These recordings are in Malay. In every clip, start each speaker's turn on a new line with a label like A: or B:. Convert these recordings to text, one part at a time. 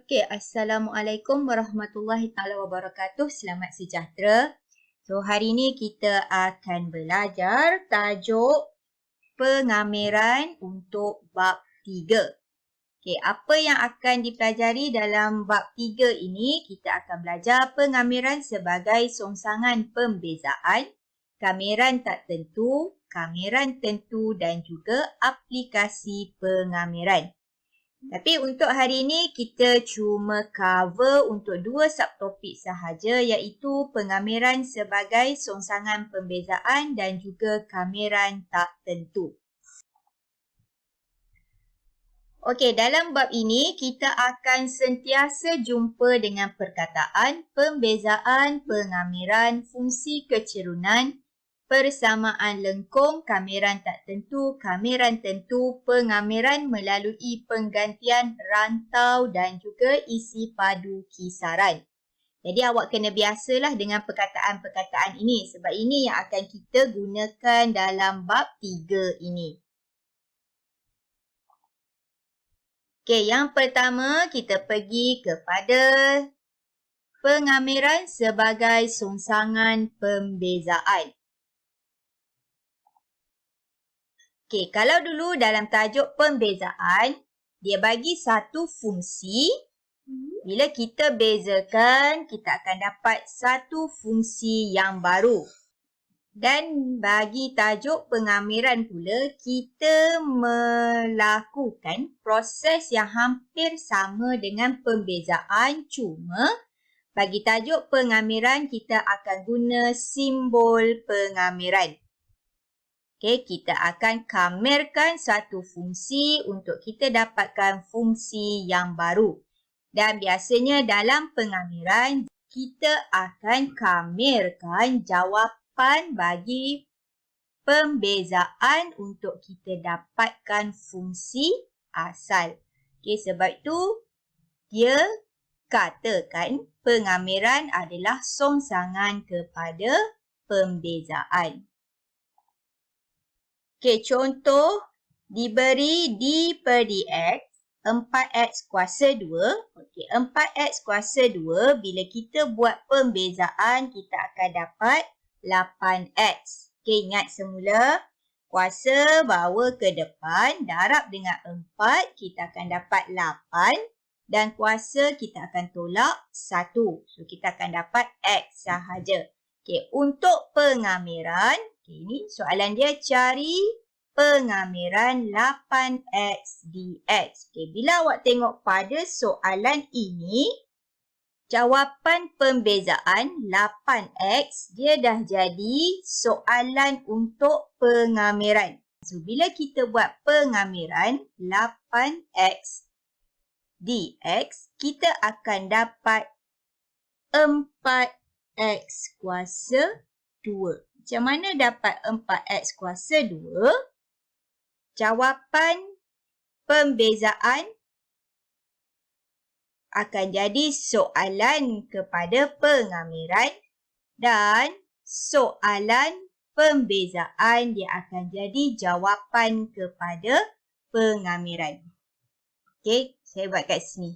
A: Okey, Assalamualaikum warahmatullahi taala wabarakatuh. Selamat sejahtera. So, hari ini kita akan belajar tajuk pengamiran untuk bab 3. Okey, apa yang akan dipelajari dalam bab 3 ini? Kita akan belajar pengamiran sebagai songsangan pembezaan, kamiran tak tentu, kamiran tentu dan juga aplikasi pengamiran. Tapi untuk hari ini kita cuma cover untuk 2 subtopik sahaja, iaitu pengamiran sebagai songsangan pembezaan dan juga kamiran tak tentu. Okey, dalam bab ini kita akan sentiasa jumpa dengan perkataan pembezaan, pengamiran, fungsi kecerunan, persamaan lengkung, kamiran tak tentu, kamiran tentu, pengamiran melalui penggantian rantau dan juga isi padu kisaran. Jadi awak kena biasalah dengan perkataan-perkataan ini sebab ini yang akan kita gunakan dalam bab 3 ini. Okey, yang pertama kita pergi kepada pengamiran sebagai songsangan pembezaan. Okey, kalau dulu dalam tajuk pembezaan, dia bagi satu fungsi. Bila kita bezakan, kita akan dapat satu fungsi yang baru. Dan bagi tajuk pengamiran pula, kita melakukan proses yang hampir sama dengan pembezaan. Cuma, bagi tajuk pengamiran, kita akan guna simbol pengamiran. Okey, kita akan kamirkan satu fungsi untuk kita dapatkan fungsi yang baru. Dan biasanya dalam pengamiran, kita akan kamirkan jawapan bagi pembezaan untuk kita dapatkan fungsi asal. Okey, sebab itu dia katakan pengamiran adalah songsangan kepada pembezaan. Okey, contoh diberi D per dx 4x kuasa 2. Okey, 4x kuasa 2 bila kita buat pembezaan kita akan dapat 8x. Okey, ingat semula kuasa bawa ke depan, darab dengan 4 kita akan dapat 8 dan kuasa kita akan tolak 1. So kita akan dapat x sahaja. Okey, untuk pengamiran, ini soalan dia cari pengamiran 8x dx. Okay, bila awak tengok pada soalan ini, jawapan pembezaan 8x dia dah jadi soalan untuk pengamiran. So, bila kita buat pengamiran 8x dx, kita akan dapat 4x kuasa 2. Macam mana dapat 4x kuasa 2? Jawapan pembezaan akan jadi soalan kepada pengamiran dan soalan pembezaan dia akan jadi jawapan kepada pengamiran. Okey, saya buat kat sini.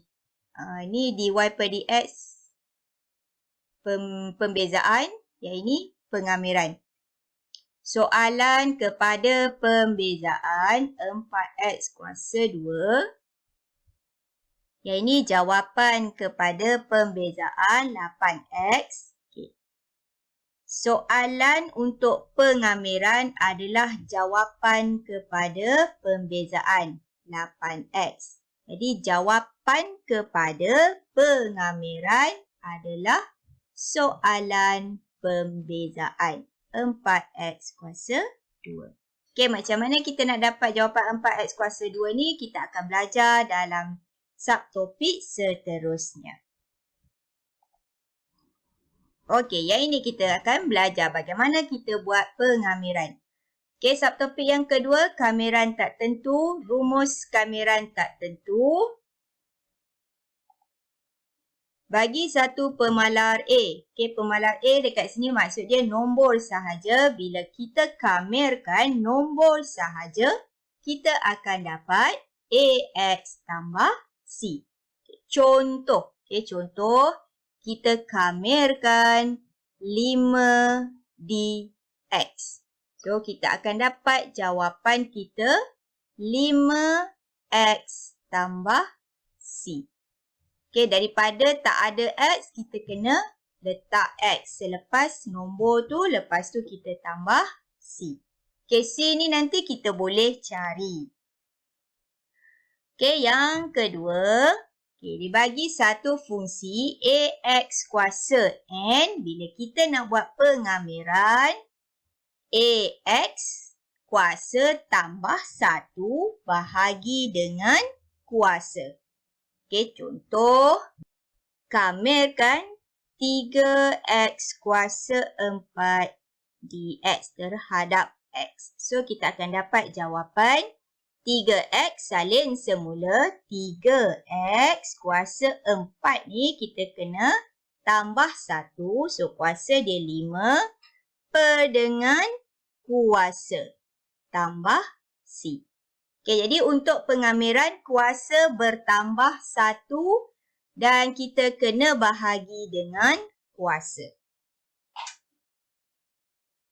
A: Ini dy per dx pembezaan, yang ini pengamiran. Soalan kepada pembezaan 4x kuasa 2. Yang ini jawapan kepada pembezaan 8x. Okay. Soalan untuk pengamiran adalah jawapan kepada pembezaan 8x. Jadi jawapan kepada pengamiran adalah soalan pembezaan 4x kuasa 2. Okey, macam mana kita nak dapat jawapan 4x kuasa 2 ni? Kita akan belajar dalam subtopik seterusnya. Okey, yang ini kita akan belajar bagaimana kita buat pengamiran. Okey, subtopik yang kedua, kamiran tak tentu, rumus kamiran tak tentu. Bagi satu pemalar A. Okey, pemalar A dekat sini maksud dia nombor sahaja. Bila kita kamirkan nombor sahaja, kita akan dapat AX tambah C. Okay. contoh. Okey, contoh kita kamerkan 5dx. So, kita akan dapat jawapan kita 5x tambah c. Okey, daripada tak ada x, kita kena letak x selepas nombor tu, lepas tu kita tambah c. Okey, c ni nanti kita boleh cari. Okey, yang kedua, okey, dibagi satu fungsi ax kuasa n. Bila kita nak buat pengamiran, ax kuasa tambah 1 bahagi dengan kuasa. Okey, contoh, kamerkan 3x kuasa 4 dx terhadap x. So, kita akan dapat jawapan 3x salin semula 3x kuasa 4 ni kita kena tambah 1. So, kuasa dia 5 per dengan kuasa tambah c. Okey, jadi untuk pengamiran kuasa bertambah 1 dan kita kena bahagi dengan kuasa.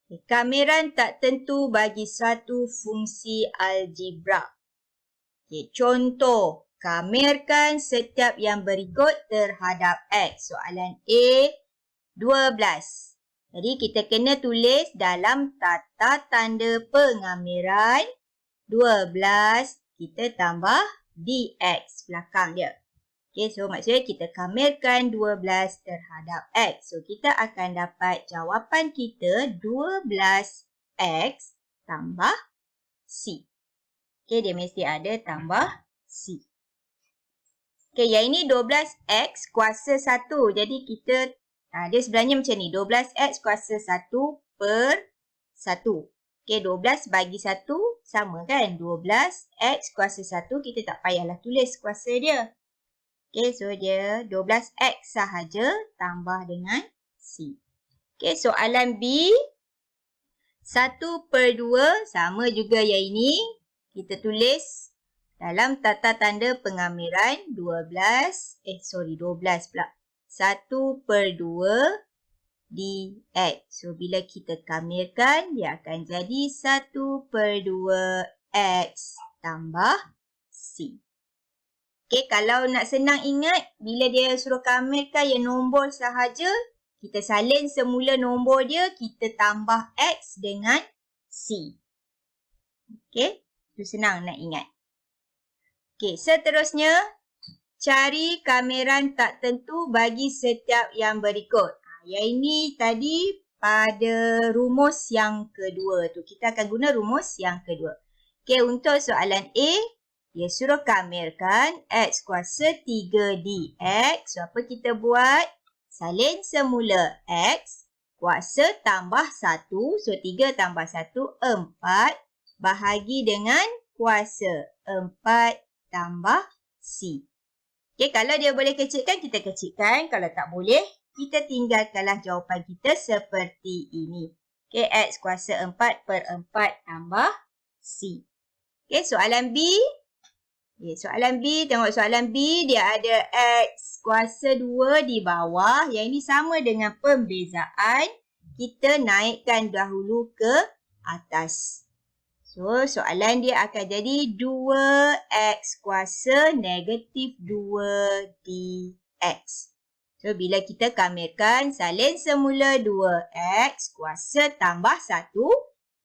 A: Okay, kamiran tak tentu bagi suatu fungsi algebra. Okay, contoh, kamirkan setiap yang berikut terhadap x. Soalan A, 12. Jadi kita kena tulis dalam tata tanda pengamiran 12 kita tambah dx belakang dia. Okey, so maksudnya kita kamirkan 12 terhadap x. So kita akan dapat jawapan kita 12x tambah c. Okey, dia mesti ada tambah c. Okey, yang ini 12x kuasa 1. Jadi kita dia sebenarnya macam ni. 12x kuasa 1 per 1. Okey, 12 bagi 1 sama kan? 12x kuasa 1 kita tak payahlah tulis kuasa dia. Okey, so dia 12x sahaja tambah dengan c. Okey, soalan B. 1 per 2 sama juga yang ini. Kita tulis dalam tata tanda pengamiran 12 pula. 1 per 2 dx. So, bila kita kamirkan, dia akan jadi 1 per 2x tambah c. Okey, kalau nak senang ingat, bila dia suruh kamirkan yang nombor sahaja, kita salin semula nombor dia, kita tambah x dengan c. Okey, itu senang nak ingat. Okey, seterusnya, cari kamiran tak tentu bagi setiap yang berikut. Yang ini tadi pada rumus yang kedua tu. Kita akan guna rumus yang kedua. Okey, untuk soalan A, dia suruh kamirkan x kuasa 3 dx. So, apa kita buat? Salin semula x kuasa tambah 1. So, 3 tambah 1, 4. Bahagi dengan kuasa 4 tambah c. Okey, kalau dia boleh kecilkan, kita kecilkan. Kalau tak boleh, kita tinggalkanlah jawapan kita seperti ini. Okey, x kuasa 4 per 4 tambah c. Okey, soalan B. Okay, soalan B, tengok soalan B, dia ada x kuasa 2 di bawah. Yang ini sama dengan pembezaan. Kita naikkan dahulu ke atas. So, soalan dia akan jadi 2x kuasa negatif 2 dx. So, bila kita kamirkan, salin semula 2x kuasa tambah 1.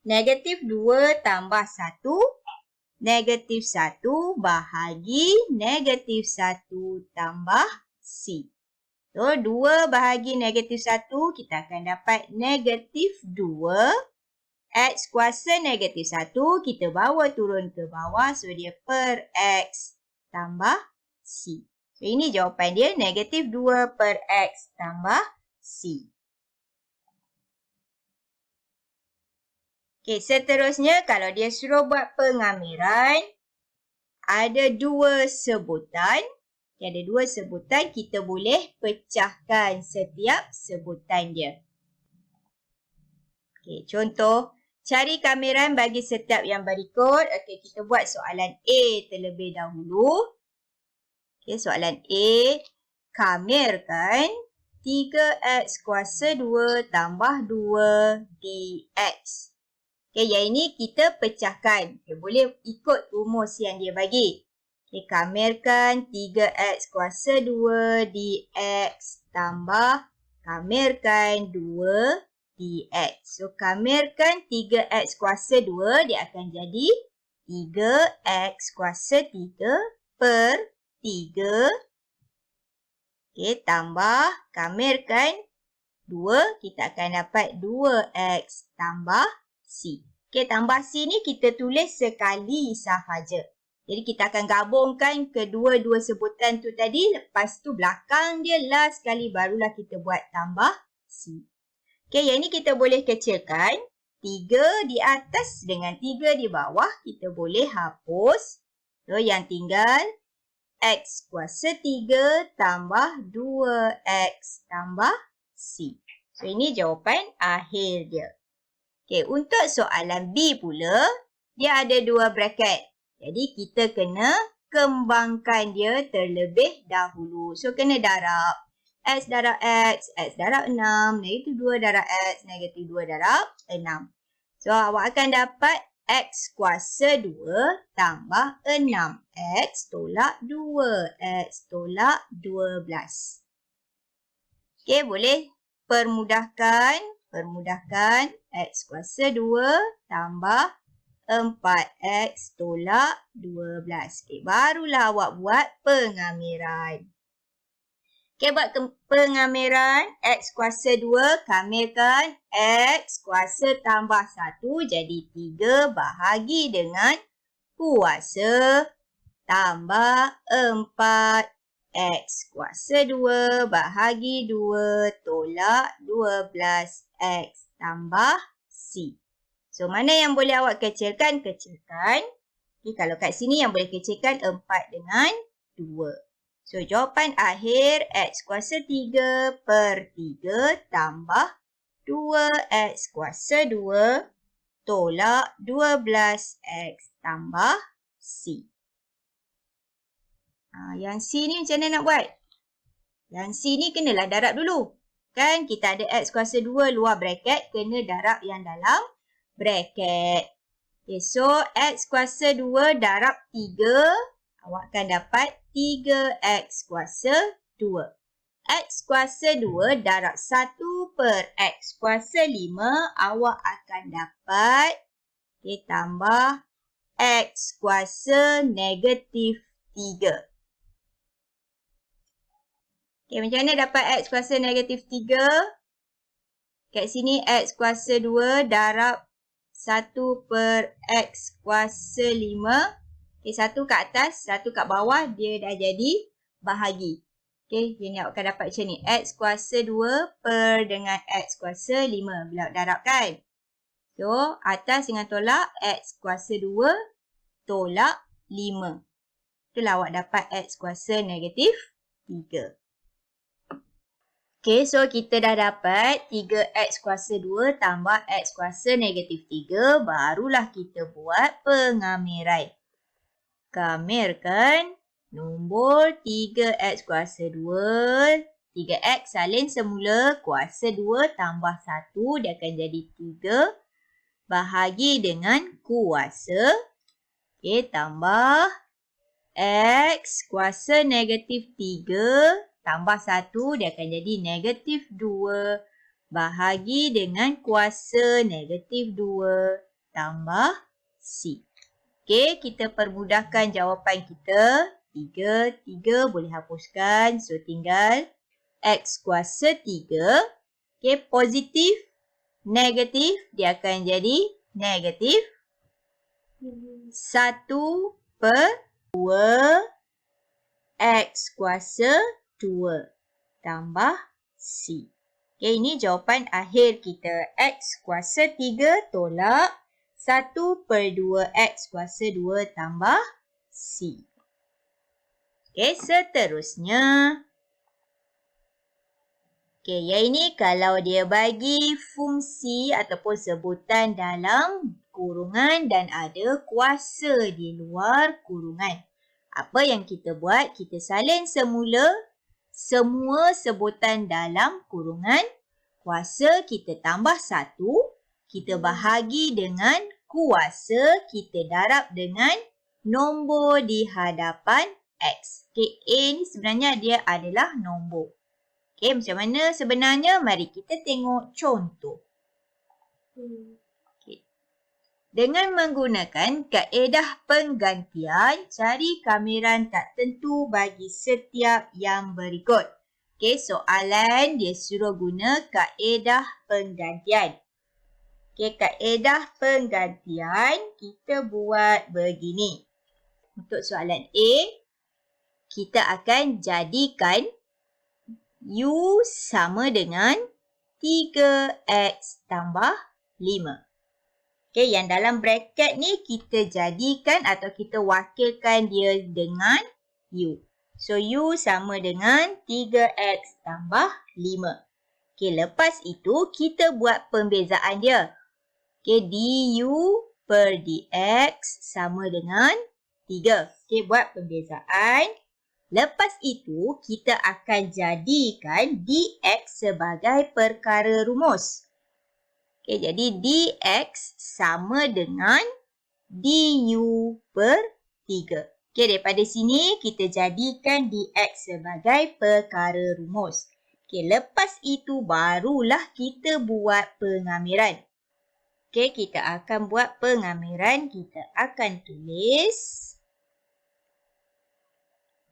A: Negatif 2 tambah 1. Negatif 1 bahagi negatif 1 tambah c. So, 2 bahagi negatif 1, kita akan dapat negatif 2. X kuasa negatif 1, kita bawa turun ke bawah. So, dia per x tambah c. So, ini jawapan dia negatif 2 per x tambah c. Okey, seterusnya kalau dia suruh buat pengamiran, ada 2 sebutan. Ada 2 sebutan, kita boleh pecahkan setiap sebutan dia. Okey, contoh. Cari kamiran bagi setiap yang berikut. Okey, kita buat soalan A terlebih dahulu. Okay, soalan A. Kamirkan 3x kuasa 2 tambah 2 dx. Okay, yang ini kita pecahkan. Okay, boleh ikut rumus yang dia bagi. Okay, kamirkan 3x kuasa 2 dx tambah kamirkan 2 dx. So, kamirkan 3x kuasa 2, dia akan jadi 3x kuasa 3 per 3. Okay, tambah kamirkan 2, kita akan dapat 2x tambah C. Okay, tambah C ni kita tulis sekali sahaja. Jadi kita akan gabungkan kedua-dua sebutan tu tadi. Lepas tu belakang dia last sekali barulah kita buat tambah C. Okay, yang ni kita boleh kecilkan. 3 di atas dengan 3 di bawah kita boleh hapus. So, yang tinggal x kuasa 3 tambah 2x tambah C. So, ini jawapan akhir dia. Okay, untuk soalan B pula, dia ada 2 bracket. Jadi, kita kena kembangkan dia terlebih dahulu. So, kena darab. X darab X, X darab 6, negatif 2 darab X, negatif 2 darab 6. So, awak akan dapat X kuasa 2 tambah 6. X tolak 2. X tolak 12. Okey, boleh permudahkan. X kuasa 2 tambah 4X tolak 12. Okey, barulah awak buat pengamiran. Okey, buat pengamiran. X kuasa 2, kamirkan X kuasa tambah 1 jadi 3 bahagi dengan kuasa tambah 4. X kuasa 2 bahagi 2 tolak 12X tambah C. So, mana yang boleh awak kecilkan? Kecilkan. Okay, kalau kat sini yang boleh kecilkan 4 dengan 2. So, jawapan akhir X kuasa 3 per 3 tambah 2X kuasa 2 tolak 12X tambah C. Yang C ni macam mana nak buat? Yang C ni kenalah darab dulu. Kan kita ada X kuasa 2 luar bracket, kena darab yang dalam bracket. Okay, so X kuasa 2 darab 3, awak akan dapat 3X kuasa 2. X kuasa 2 darab 1 per X kuasa 5, awak akan dapat, okay, tambah X kuasa negatif 3. Okay, macam mana dapat X kuasa negatif 3? Kat sini X kuasa 2 darab 1 per X kuasa 5. Okay, 1 kat atas, 1 kat bawah, dia dah jadi bahagi. Okay, jadi awak akan dapat macam ni. X kuasa 2 per dengan X kuasa 5. Bila awak darabkan. So, atas dengan tolak, X kuasa 2 tolak 5. Itulah awak dapat X kuasa negatif 3. Okay, so kita dah dapat 3X kuasa 2 tambah X kuasa negatif 3. Barulah kita buat pengamiran. Kamirkan nombor 3X kuasa 2. 3X salin semula kuasa 2 tambah 1. Dia akan jadi 3. Bahagi dengan kuasa. Okay, tambah X kuasa negatif 3. Tambah 1, dia akan jadi negatif 2. Bahagi dengan kuasa negatif 2. Tambah C. Okey, kita permudahkan jawapan kita. 3 boleh hapuskan. So, tinggal X kuasa 3. Okey, positif, negatif, dia akan jadi negatif 1 per 2 X kuasa 2 tambah C. Okay, ini jawapan akhir kita. X kuasa 3 tolak 1 per 2 X kuasa 2 tambah C. Okay, seterusnya. Okay, yang ini kalau dia bagi fungsi ataupun sebutan dalam kurungan dan ada kuasa di luar kurungan. Apa yang kita buat? Kita salin semula semua sebutan dalam kurungan kuasa, kita tambah 1. Kita bahagi dengan kuasa, kita darab dengan nombor di hadapan X. Okay, A ni sebenarnya dia adalah nombor. Okay, macam mana sebenarnya? Mari kita tengok contoh. Okay. Dengan menggunakan kaedah penggantian, cari kamiran tak tentu bagi setiap yang berikut. Okay, soalan dia suruh guna kaedah penggantian. Okay, kaedah penggantian kita buat begini. Untuk soalan A, kita akan jadikan U sama dengan 3X tambah 5. Okay, yang dalam bracket ni kita jadikan atau kita wakilkan dia dengan U. So, U sama dengan 3X tambah 5. Okay, lepas itu kita buat pembezaan dia. Okay, DU per DX sama dengan 3. Okay, buat pembezaan. Lepas itu, kita akan jadikan DX sebagai perkara rumus. Okay, jadi DX sama dengan DU per 3. Okay, daripada sini kita jadikan DX sebagai perkara rumus. Okay, lepas itu barulah kita buat pengamiran. Okay, kita akan buat pengamiran. Kita akan tulis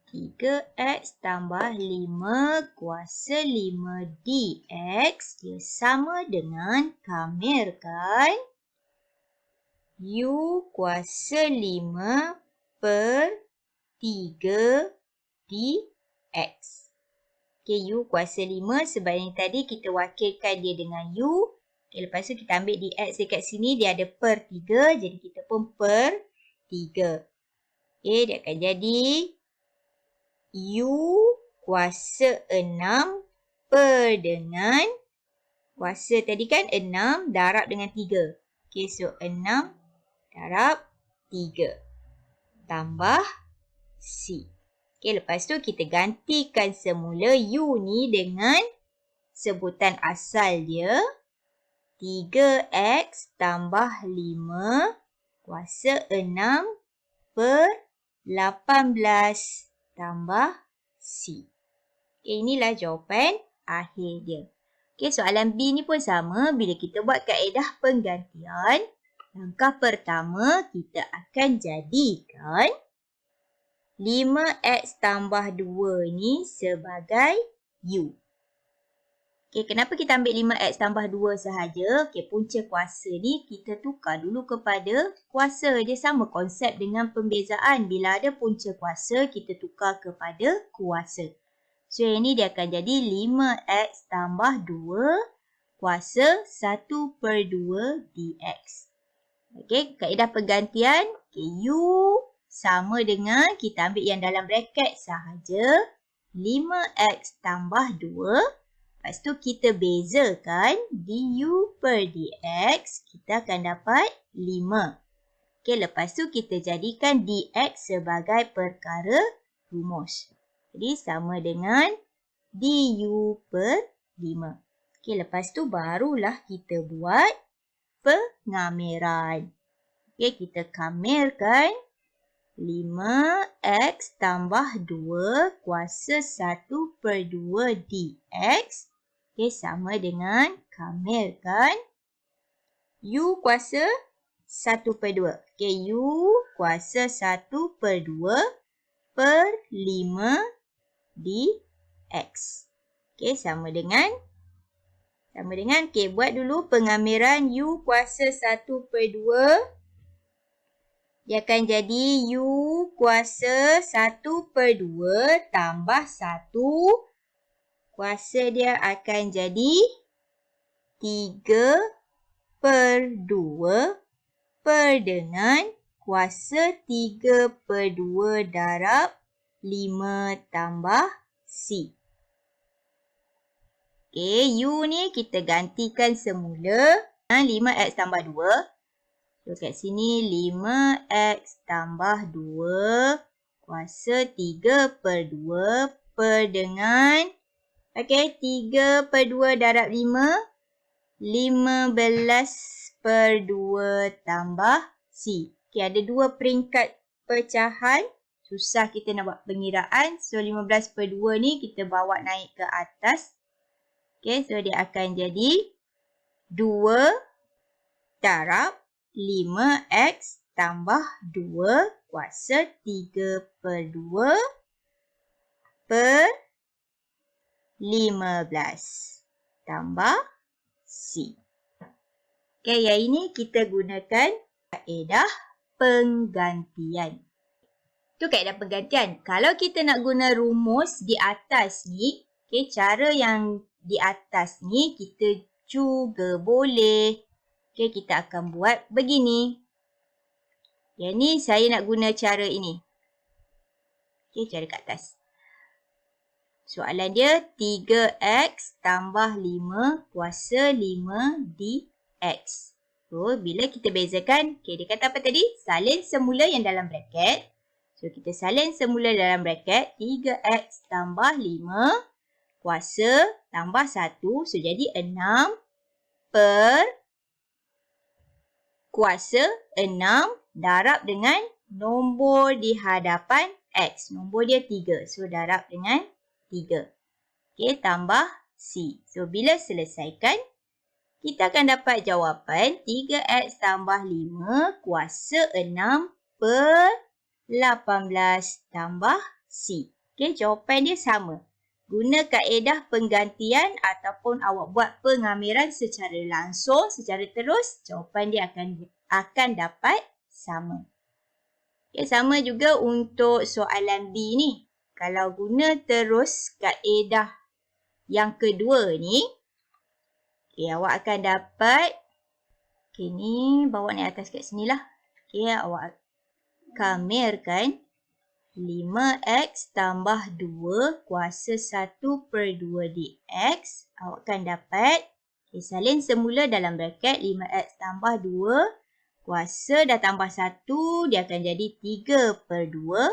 A: 3X tambah 5 kuasa 5 DX dia sama dengan kamirkan U kuasa 5 per 3 DX. Okay, U kuasa 5 sebab yang tadi kita wakilkan dia dengan U. Okay, lepas tu kita ambil DX dekat sini dia ada per 3 jadi kita pun per 3. Okay, dia akan jadi U kuasa 6 per dengan kuasa tadi kan 6 darab dengan 3. Okay, so 6 darab 3 tambah C. Okay, lepas tu kita gantikan semula U ni dengan sebutan asal dia 3X tambah 5 kuasa 6 per 18 tambah C. Okay, inilah jawapan akhir dia. Okay, soalan B ni pun sama. Bila kita buat kaedah penggantian, langkah pertama kita akan jadikan 5X tambah 2 ni sebagai U. Okay, kenapa kita ambil 5X tambah 2 sahaja? Okay, punca kuasa ni kita tukar dulu kepada kuasa. Dia sama konsep dengan pembezaan. Bila ada punca kuasa, kita tukar kepada kuasa. So, yang ni dia akan jadi 5X tambah 2 kuasa 1 per 2 DX. Okay, kaedah penggantian. Okay, U sama dengan, kita ambil yang dalam bracket sahaja. 5X tambah 2. Lepas tu kita bezakan DU per DX, kita akan dapat 5. Okay, lepas tu kita jadikan DX sebagai perkara rumus. Jadi sama dengan DU per 5. Okay, lepas tu barulah kita buat pengamiran. Okay, kita kamirkan 5X tambah 2 kuasa 1 per 2 DX. Okay, sama dengan kamirkan U kuasa 1 per 2. Okay, U kuasa 1 per 2 per 5 DX. Okay, sama dengan. Okay, buat dulu pengamiran U kuasa 1 per 2. Dia akan jadi U kuasa 1 per 2 tambah 1. Kuasa dia akan jadi 3 per 2 per dengan kuasa 3 per 2 darab 5 tambah C. Okay, U ni kita gantikan semula. 5X tambah 2. So, kat sini 5X tambah 2 kuasa 3/2 per dengan 3/2 darab 5. 15/2 tambah C. Ada dua peringkat pecahan. Susah kita nak buat pengiraan. So, 15/2 ni kita bawa naik ke atas. So dia akan jadi 2 darab 5x tambah 2 kuasa 3/2 per 15 tambah C. Yang ini kita gunakan kaedah penggantian. Itu kaedah penggantian. Kalau kita nak guna rumus di atas ni, cara yang di atas ni kita juga boleh. Kita akan buat begini. Yang ni saya nak guna cara ini. Cara kat atas. Soalan dia 3x tambah 5 kuasa 5 dx. So, bila kita bezakan, dia kata apa tadi? Salin semula yang dalam bracket. So, kita salin semula dalam bracket. 3x tambah 5 kuasa tambah 1. So, jadi 6 per kuasa 6 darab dengan nombor di hadapan x. Nombor dia 3. So, darab dengan 3. Tambah C. So, bila selesaikan, kita akan dapat jawapan 3x tambah 5 kuasa 6 per 18 tambah C. Jawapan dia sama. Guna kaedah penggantian ataupun awak buat pengamiran secara langsung, secara terus, jawapan dia akan dapat sama. Sama juga untuk soalan B ni. Kalau guna terus kaedah yang kedua ni, awak akan dapat, ni bawa naik atas kat sini lah. Awak kamerkan 5x tambah 2 kuasa 1/2 dx. Awak akan dapat, salin semula dalam bracket 5x tambah 2 kuasa dah tambah 1, dia akan jadi 3/2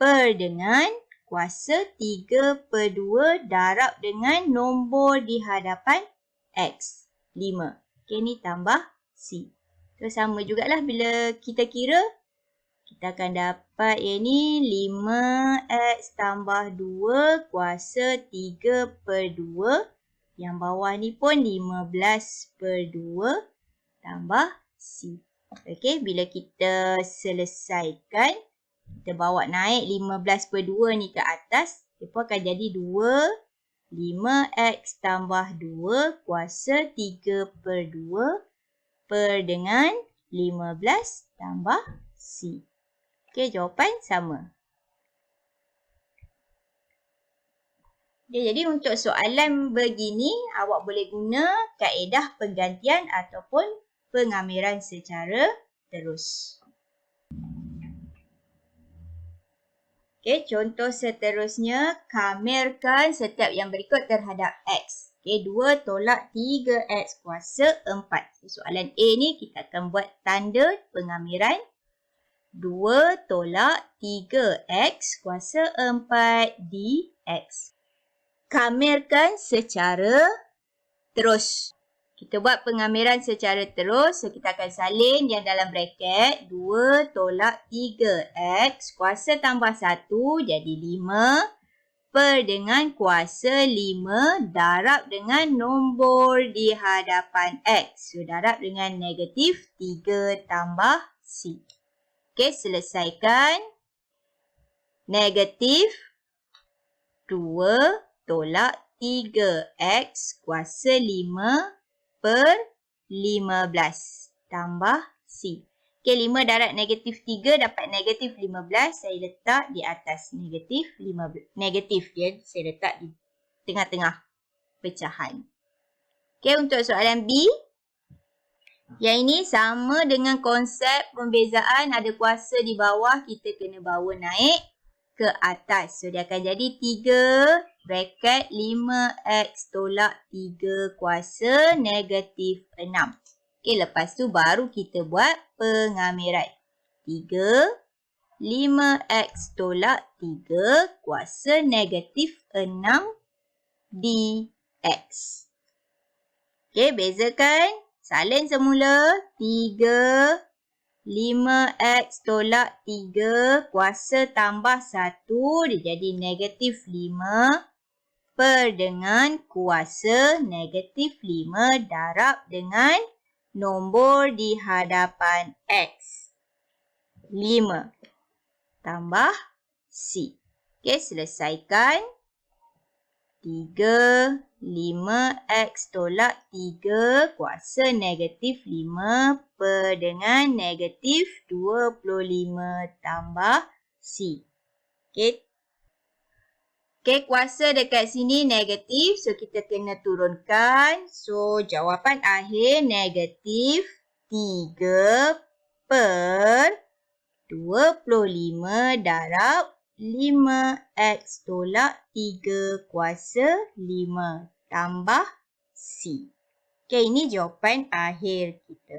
A: per dengan kuasa 3/2 darab dengan nombor di hadapan x. 5. Ni tambah C. So, sama jugalah bila kita kira. Kita akan dapat yang ni 5x tambah 2 kuasa 3/2. Yang bawah ni pun 15/2 tambah C. Bila kita selesaikan, kita bawa naik 15/2 ni ke atas. Dia pun akan jadi 2. 5x tambah 2 kuasa 3/2 per dengan 15 tambah C. Jawapan sama. Jadi untuk soalan begini, awak boleh guna kaedah penggantian ataupun pengamiran secara terus. Contoh seterusnya, kamerkan setiap yang berikut terhadap x. 2 tolak 3x kuasa 4. Soalan A ni kita akan buat tanda pengamiran. 2 tolak 3x kuasa 4 dx. Kamerkan secara terus. Kita buat pengamiran secara terus. So, kita akan salin yang dalam bracket. 2 tolak 3x kuasa tambah 1 jadi 5 per dengan kuasa 5 darab dengan nombor di hadapan x. So, darab dengan negatif 3 tambah C. Selesaikan. Negatif 2 tolak 3x kuasa 5 per 15 tambah C. 5 darab negatif 3 dapat negatif 15. Saya letak di atas negatif 15. Negatif dia saya letak di tengah-tengah pecahan. Untuk soalan B. Yang ini sama dengan konsep pembezaan. Ada kuasa di bawah, kita kena bawa naik ke atas. So, dia akan jadi 3 bracket 5x tolak 3 kuasa negatif 6. Lepas tu baru kita buat pengamiran. 3 5x tolak 3 kuasa negatif 6 dx. Okey, bezakan. Salin semula. 3, 5x tolak 3 kuasa tambah 1. Dia jadi negatif 5 per dengan kuasa negatif 5 darab dengan nombor di hadapan x. 5 tambah C. Okey, selesaikan. 3, 5x tolak 3 kuasa negatif 5 per dengan negatif 25 tambah C. Okey. Okey, kuasa dekat sini negatif. So, kita kena turunkan. So, jawapan akhir negatif 3 per 25 darab 5x tolak 3 kuasa 5 tambah C. Okey, ini jawapan akhir kita.